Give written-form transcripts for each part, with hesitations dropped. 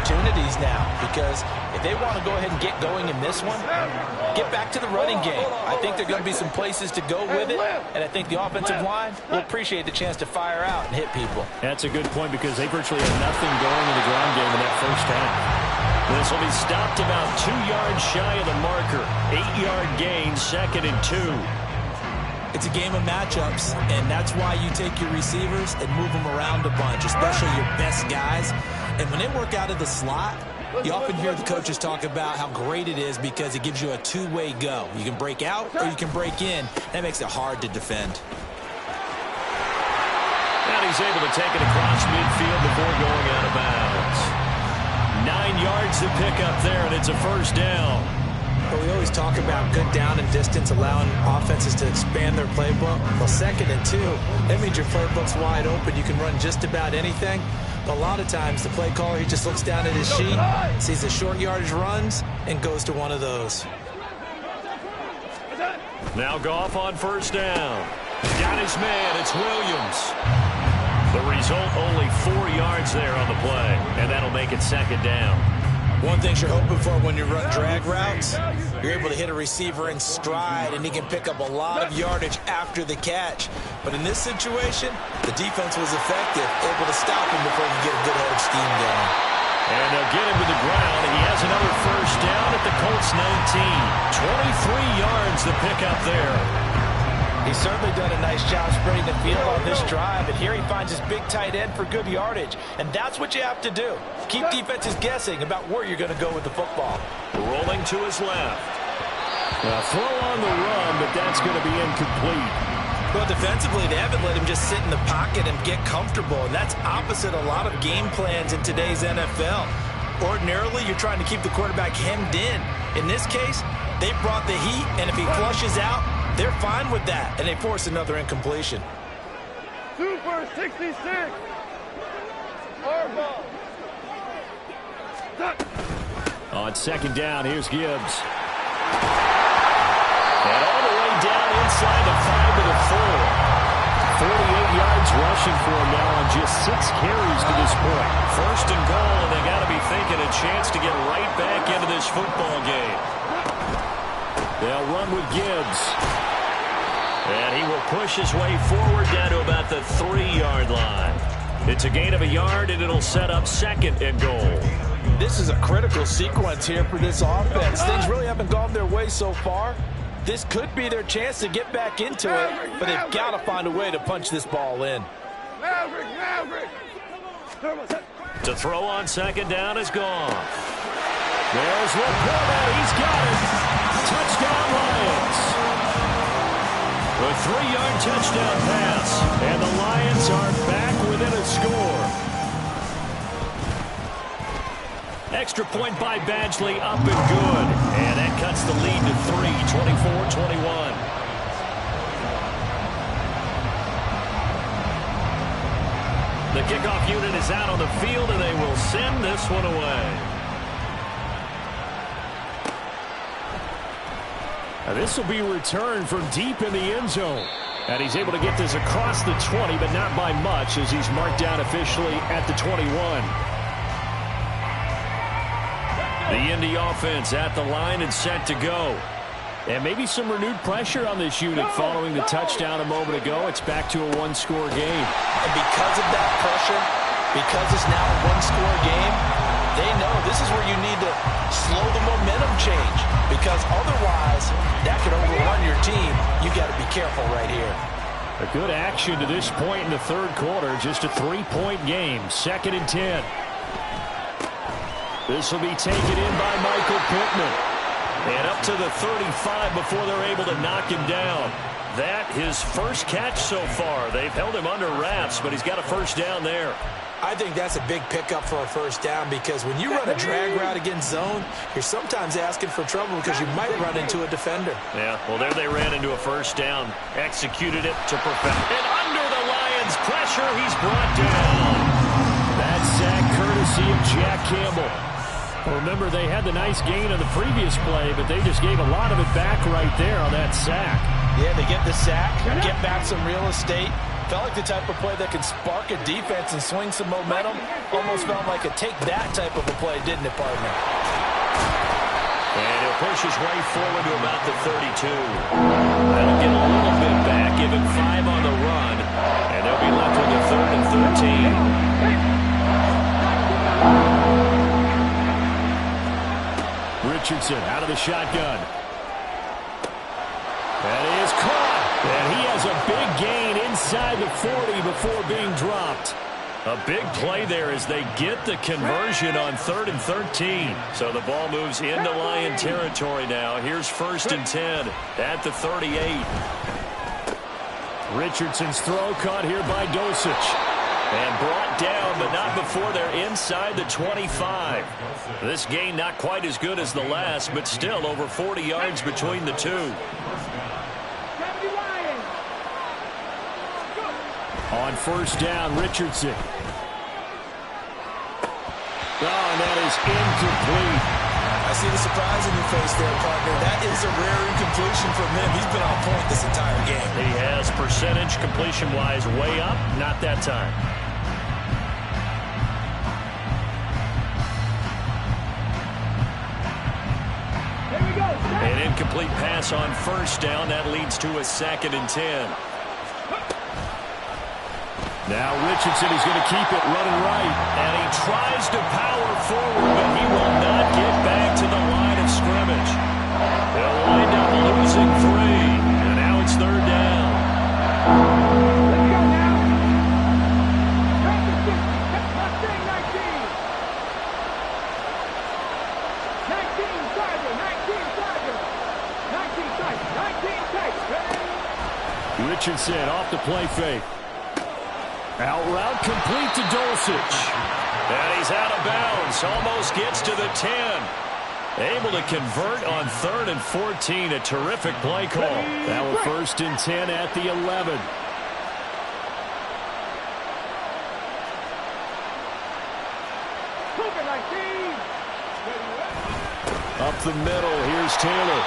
opportunities now, because if they want to go ahead and get going in this one, get back to the running game. I think there are going to be some places to go with it, and I think the offensive line will appreciate the chance to fire out and hit people. That's a good point, because they virtually had nothing going in the ground game in that first half. This will be stopped about 2 yards shy of the marker. 8-yard gain, 2nd and 2. It's a game of matchups, and that's why you take your receivers and move them around a bunch, especially your best guys. And when they work out of the slot, you often hear the coaches talk about how great it is because it gives you a two-way go. You can break out or you can break in. That makes it hard to defend. And he's able to take it across midfield before going out of bounds. 9 yards to pick up there, and it's a first down. But we always talk about good down and distance, allowing offenses to expand their playbook. Well, 2nd and 2, that means your playbook's wide open. You can run just about anything. But a lot of times, the play caller, he just looks down at his sheet, sees the short yardage runs, and goes to one of those. Now Goff on first down. Got his man. It's Williams. The result, only 4 yards there on the play, and that'll make it 2nd down. One thing you're hoping for when you run drag routes, you're able to hit a receiver in stride, and he can pick up a lot of yardage after the catch. But in this situation, the defense was effective, able to stop him before he could get a good head of steam going. And they'll get him to the ground. He has another first down at the Colts 19. 23 yards to pick up there. He's certainly done a nice job spreading the field on this drive, and here he finds his big tight end for good yardage. And that's what you have to do. Keep defenses guessing about where you're going to go with the football. Rolling to his left. A throw on the run, but that's going to be incomplete. Well, defensively, they haven't let him just sit in the pocket and get comfortable, and that's opposite a lot of game plans in today's NFL. Ordinarily, you're trying to keep the quarterback hemmed in. In this case, they brought the heat, and if he flushes out, they're fine with that, and they force another incompletion. Super 66. Harbaugh. On 2nd down, here's Gibbs. And all the way down inside the 5 to the 4. 48 yards rushing for him now on just 6 carries to this point. 1st and goal, and they got to be thinking a chance to get right back into this football game. They'll run with Gibbs. And he will push his way forward down to about the 3-yard line. It's a gain of a yard, and it'll set up 2nd and goal. This is a critical sequence here for this offense. Things really haven't gone their way so far. This could be their chance to get back into it, but they've got to find a way to punch this ball in. Maverick. To throw on 2nd down is gone. There's LaPorta. He's got it. Touchdown, Lions. A 3-yard touchdown pass, and the Lions are back within a score. Extra point by Badgley, up and good. And that cuts the lead to 3, 24-21. The kickoff unit is out on the field, and they will send this one away. Now this will be returned from deep in the end zone. And he's able to get this across the 20, but not by much, as he's marked down officially at the 21. The Indy offense at the line and set to go. And maybe some renewed pressure on this unit following the touchdown a moment ago. It's back to a one-score game. And because of that pressure, because it's now a one-score game, they know this is where you need to slow the momentum change, because otherwise that could overrun your team. You got to be careful right here. A good action to this point in the third quarter. Just a 3-point game. 2nd and 10. This will be taken in by Michael Pittman. And up to the 35 before they're able to knock him down. That his first catch so far. They've held him under wraps, but he's got a first down there. I think that's a big pickup for a first down, because when you run a drag route against zone, you're sometimes asking for trouble because you might run into a defender. Yeah, well, there they ran into a first down. Executed it to perfection. And under the Lions' pressure, he's brought down. That sack courtesy of Jack Campbell. Remember, they had the nice gain on the previous play, but they just gave a lot of it back right there on that sack. Yeah, they get the sack, get back some real estate, Felt like the type of play that could spark a defense and swing some momentum. Almost felt like a take-that type of a play, didn't it, partner? And he'll push his way forward to about the 32. That'll get a little bit back, give him 5 on the run, and they'll be left with a 3rd and 13. Richardson out of the shotgun. That is caught. And he has a big gain inside the 40 before being dropped. A big play there as they get the conversion on 3rd and 13. So the ball moves into Lion territory now. Here's 1st and 10 at the 38. Richardson's throw caught here by Dosich. And brought down, but not before they're inside the 25. This gain not quite as good as the last, but still over 40 yards between the two. On 1st down, Richardson. Oh, and that is incomplete. I see the surprise in your face there, partner. That is a rare incompletion from him. He's been on point this entire game. He has percentage completion-wise way up. Not that time. An incomplete pass on 1st down. That leads to a 2nd and 10. Now Richardson is going to keep it running right. And he tries to power forward, but he will not get back to the line of scrimmage. They'll wind up losing 3. And now it's 3rd down. Let's go now. 19 Richardson off the play fake. Out route complete to Dulcich. And he's out of bounds. Almost gets to the 10. Able to convert on 3rd and 14. A terrific play call. Now a 1st and 10 at the 11. Up the middle. Here's Taylor.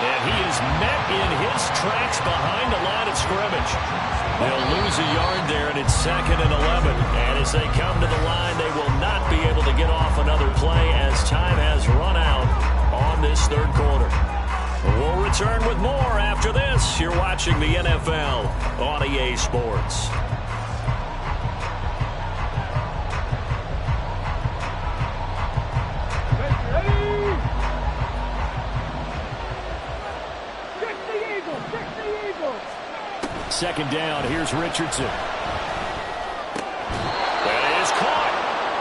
And he is met in his tracks behind the line of scrimmage. They'll lose a yard there, and it's 2nd and 11. And as they come to the line, they will not be able to get off another play as time has run out on this 3rd quarter. We'll return with more after this. You're watching the NFL on EA Sports. Second down, here's Richardson. That is caught.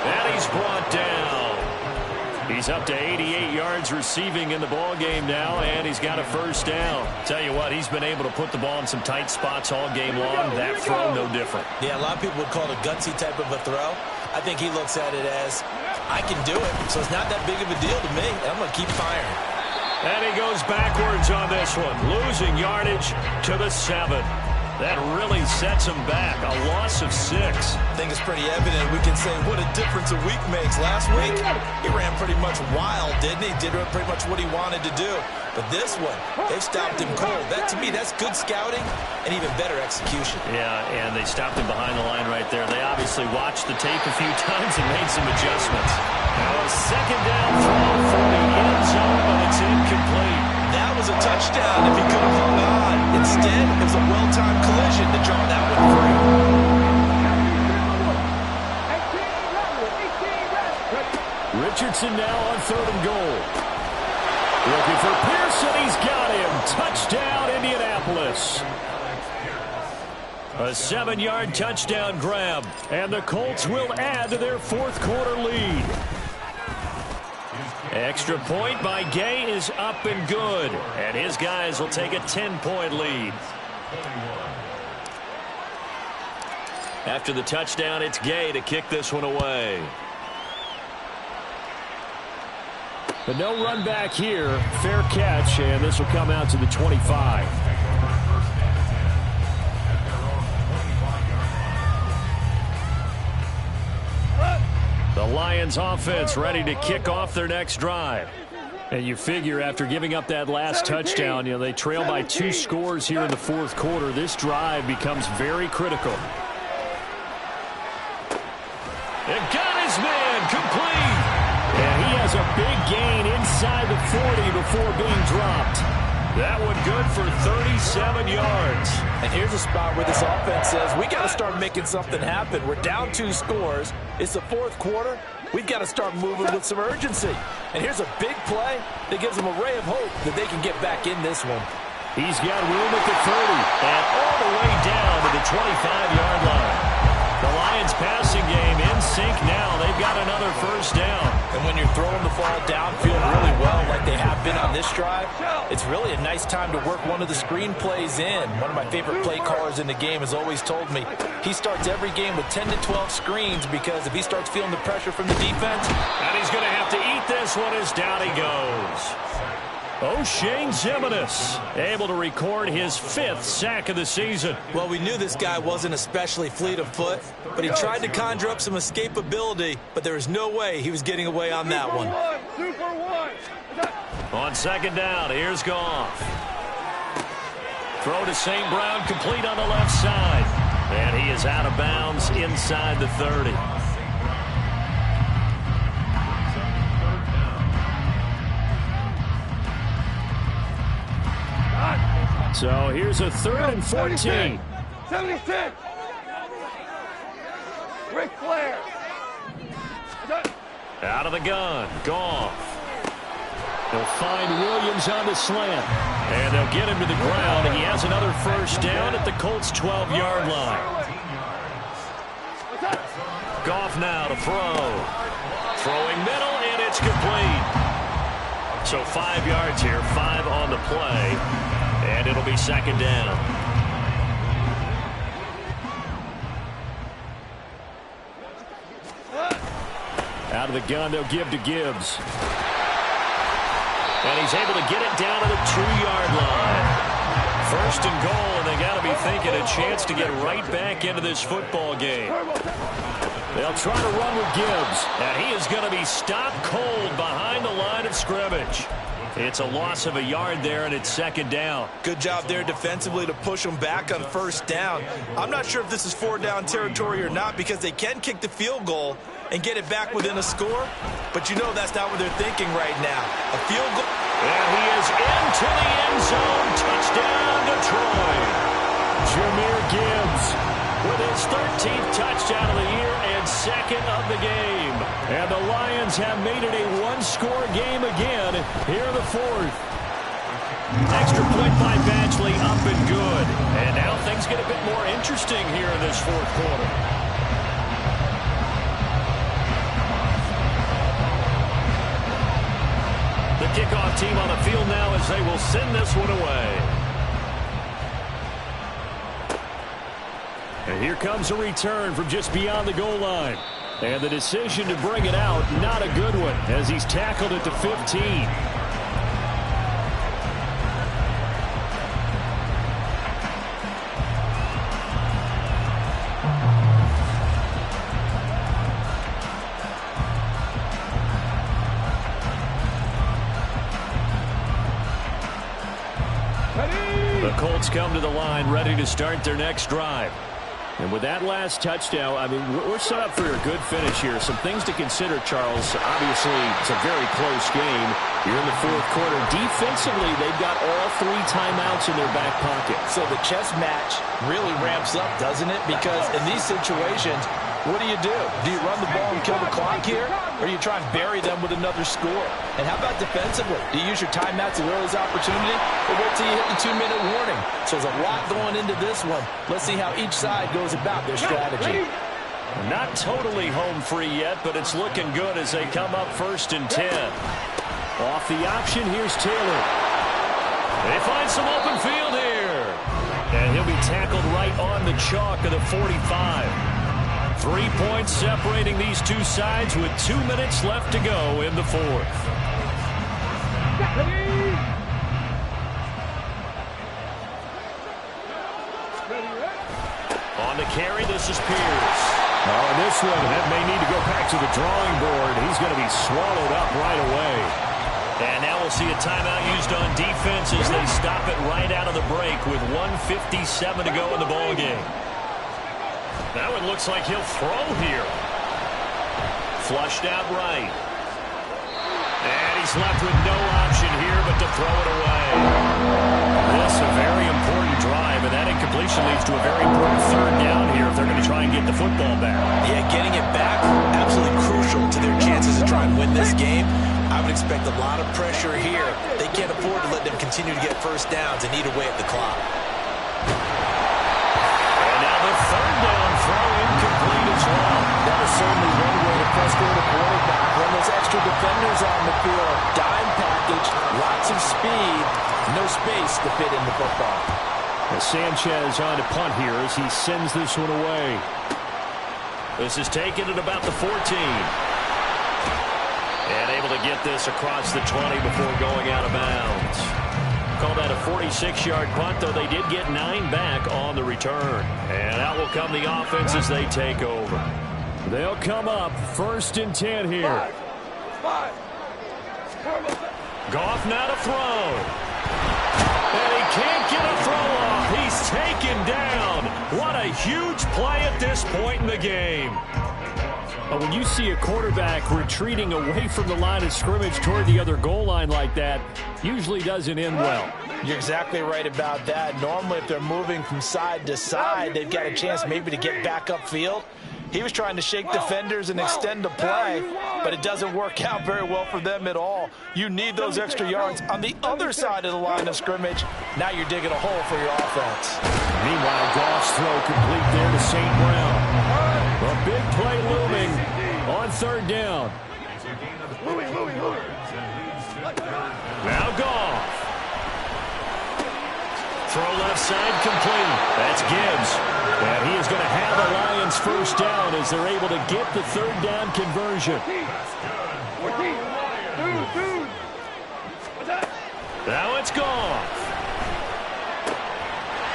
And he's brought down. He's up to 88 yards receiving in the ball game now, and he's got a 1st down. Tell you what, he's been able to put the ball in some tight spots all game long. That throw, no different. Yeah, a lot of people would call it a gutsy type of a throw. I think he looks at it as, I can do it, so it's not that big of a deal to me. I'm going to keep firing. And he goes backwards on this one, losing yardage to the 7. That really sets him back. A loss of 6. I think it's pretty evident. We can say what a difference a week makes. Last week, he ran pretty much wild, didn't he? Did pretty much what he wanted to do. But this one, they've stopped him cold. That, to me, that's good scouting and even better execution. Yeah, and they stopped him behind the line right there. They obviously watched the tape a few times and made some adjustments. Now a 2nd down throw for the end zone, but it's incomplete. That was a touchdown if he could have hung on. Instead, it was a well-timed collision to draw that one free. Richardson now on 3rd and goal. Looking for Pearson. He's got him. Touchdown, Indianapolis. A 7-yard touchdown grab. And the Colts will add to their 4th quarter lead. Extra point by Gay is up and good. And his guys will take a 10-point lead. After the touchdown, it's Gay to kick this one away. But no run back here. Fair catch, and this will come out to the 25. The Lions offense ready to kick off their next drive. And you figure after giving up that last touchdown, they trail by 2 scores here in the fourth quarter. This drive becomes very critical. And got his man complete. And he has a big gain inside the 40 before being dropped. That one good for 37 yards. And here's a spot where this offense says, we got to start making something happen. We're down 2 scores. It's the fourth quarter. We've got to start moving with some urgency. And here's a big play that gives them a ray of hope that they can get back in this one. He's got room at the 30 and all the way down to the 25-yard line. The Lions passing game in sync now. They've got another first down. And when you're throwing the ball downfield really well like they have been on this drive, it's really a nice time to work one of the screen plays in. One of my favorite play callers in the game has always told me he starts every game with 10 to 12 screens because if he starts feeling the pressure from the defense. And he's going to have to eat this one as down he goes. O'Shane Ximines able to record his 5th sack of the season. Well, we knew this guy wasn't especially fleet of foot, but he tried to conjure up some escapability, but there was no way he was getting away on that one. 2 for 1. On second down, here's Goff. Throw to St. Brown, complete on the left side. And he is out of bounds inside the 30. So here's a 3rd and 14. 76. Ric Flair. Out of the gun, Goff. They'll find Williams on the slant. And they'll get him to the ground. He has another first down at the Colts' 12-yard line. Goff now to throw. Throwing middle, and it's complete. So 5 yards here, 5 on the play. And it'll be second down. Out of the gun, they'll give to Gibbs. And he's able to get it down to the 2-yard line. First and goal, and they got to be thinking a chance to get right back into this football game. They'll try to run with Gibbs, and he is going to be stopped cold behind the line of scrimmage. It's a loss of a yard there, and it's second down. Good job there defensively to push them back on first down. I'm not sure if this is 4-down territory or not because they can kick the field goal and get it back within a score, but you know that's not what they're thinking right now. A field goal. And he is into the end zone. Touchdown, Detroit. Jahmyr Gibbs with his 13th touchdown of the year and 2nd of the game. And the Lions have made it a 1-score game again here in the 4th. Extra point by Badgley up and good. And now things get a bit more interesting here in this 4th quarter. The kickoff team on the field now as they will send this one away. And here comes a return from just beyond the goal line. And the decision to bring it out, not a good one, as he's tackled at the 15. The Colts come to the line ready to start their next drive. And with that last touchdown, I mean, we're set up for a good finish here. Some things to consider, Charles. Obviously, it's a very close game. You're in the 4th quarter. Defensively, they've got all 3 timeouts in their back pocket. So the chess match really ramps up, doesn't it? Because in these situations, what do? Do you run the ball and kill the clock here? Or do you try and bury them with another score? And how about defensively? Do you use your timeouts at earliest opportunity? Or wait till you hit the 2-minute warning? So there's a lot going into this one. Let's see how each side goes about their strategy. Not totally home free yet, but it's looking good as they come up 1st and 10. Off the option, here's Taylor. They find some open field here. And he'll be tackled right on the chalk of the 45. 3 points separating these two sides with 2 minutes left to go in the 4th. On the carry, this is Pierce. Oh, this one, that may need to go back to the drawing board. He's going to be swallowed up right away. And now we'll see a timeout used on defense as they stop it right out of the break with 1:57 to go in the ball game. Now it looks like he'll throw here. Flushed out right. And he's left with no option here but to throw it away. This is a very important drive, and that incompletion leads to a very important third down here if they're going to try and get the football back. Yeah, getting it back, absolutely crucial to their chances to try and win this game. I would expect a lot of pressure here. They can't afford to let them continue to get first downs and eat away at the clock. And now the third down throw incomplete as well. That is certainly one way to frustrate a quarterback. When there's extra defenders on the field, dime package, lots of speed, no space to fit in the football. Sanchez on to punt here as he sends this one away. This is taken at about the 14. And able to get this across the 20 before going out of bounds. Call that a 46-yard punt, though they did get 9 back on the return. And out will come the offense as they take over. They'll come up 1st and 10 here. Goff now to throw. And he can't get a throw off. He's taken down. What a huge play at this point in the game. When you see a quarterback retreating away from the line of scrimmage toward the other goal line like that, usually doesn't end well. You're exactly right about that. Normally, if they're moving from side to side, they've got a chance maybe to get back upfield. He was trying to shake defenders and extend the play, but it doesn't work out very well for them at all. You need those extra yards on the other side of the line of scrimmage. Now you're digging a hole for your offense. Meanwhile, Goff's throw complete there to St. Brown. A big play looming on 3rd down. Now Goff. Throw left side complete. That's Gibbs. And he is going to have the Lions first down as they're able to get the 3rd down conversion. Now it's Goff.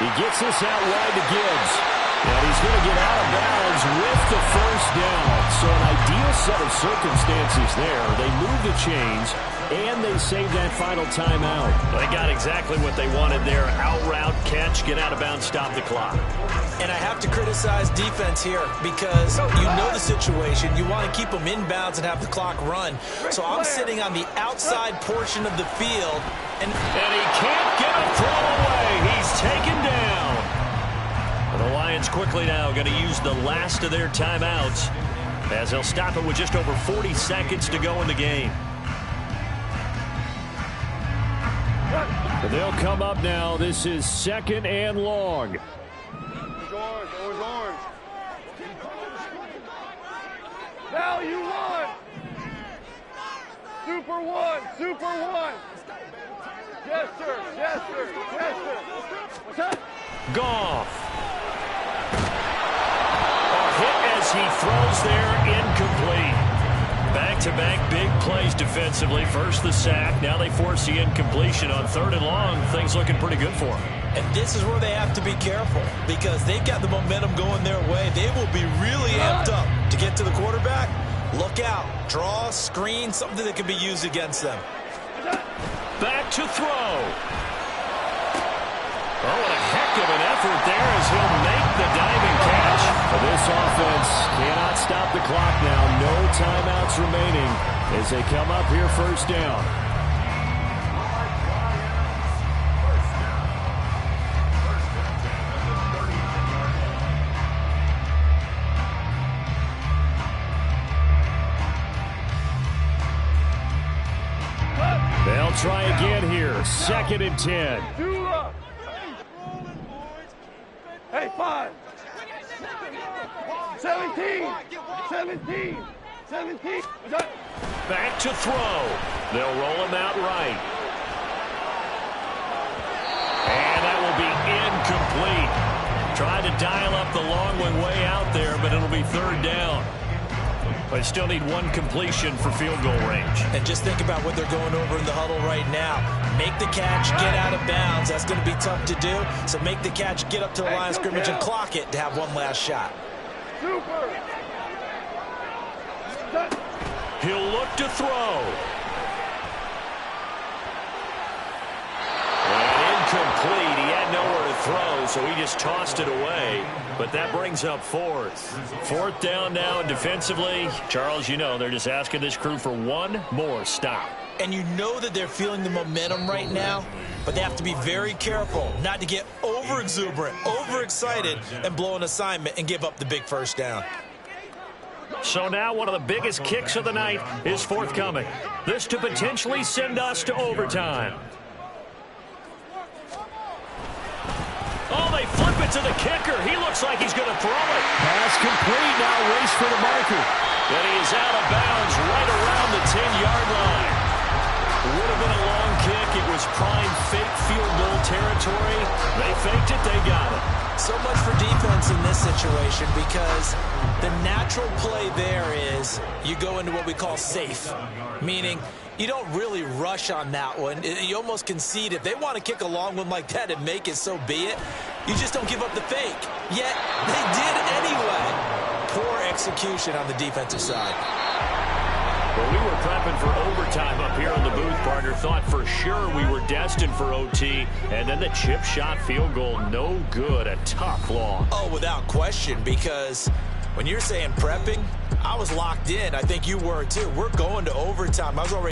He gets this out wide to Gibbs. And he's going to get out of bounds with the first down. So an ideal set of circumstances there. They move the chains, and they save that final timeout. They got exactly what they wanted there. Out route, catch, get out of bounds, stop the clock. And I have to criticize defense here because you know the situation. You want to keep them inbounds and have the clock run. So I'm sitting on the outside portion of the field. And he can't get a throw away. He's taken down. The Lions quickly now going to use the last of their timeouts as they'll stop it with just over 40 seconds to go in the game. They'll come up now. This is 2nd and long. Orange. Value 1. Super 1. Gesture. What's up? Goff. As he throws there, incomplete. Back-to-back big plays defensively. First the sack, now they force the incompletion on 3rd and long. Things looking pretty good for them. And this is where they have to be careful because they've got the momentum going their way. They will be really amped up to get to the quarterback. Look out. Draw, screen, something that can be used against them. Back to throw. Oh, what a heck of an effort there as he'll make the diving catch. This offense cannot stop the clock now. No timeouts remaining as they come up here 1st down. They'll try again here. 2nd and 10. Hey, 5. 17. Back to throw. They'll roll him out right. And that will be incomplete. Tried to dial up the long one way out there, but it'll be 3rd down. They still need 1 completion for field goal range. And just think about what they're going over in the huddle right now. Make the catch, get out of bounds. That's going to be tough to do. So make the catch, get up to the line of scrimmage, and clock it to have one last shot. He'll look to throw. so he just tossed it away. But that brings up fourth. Fourth down now, and defensively, Charles, you know, they're just asking this crew for one more stop. And you know that they're feeling the momentum right now, but they have to be very careful not to get over-exuberant, overexcited, and blow an assignment and give up the big first down. So now one of the biggest kicks of the night is forthcoming. This to potentially send us to overtime. Oh, they flip it to the kicker. He looks like he's going to throw it. Pass complete. Now race for the marker. And he is out of bounds right around the 10-yard line. Would have been a long kick. It was prime fake field goal territory. They faked it. They got it. So much for defense in this situation, because the natural play there is you go into what we call safe, meaning you don't really rush on that one. You almost concede. If they want to kick a long one like that and make it, so be it. You just don't give up the fake. Yet they did anyway. Poor execution on the defensive side. Well, we were prepping for overtime up here in the booth, partner. Thought for sure we were destined for OT. And then the chip shot field goal, no good. A tough loss. Oh, without question, because when you're saying prepping, I was locked in. I think you were too. We're going to overtime. I was already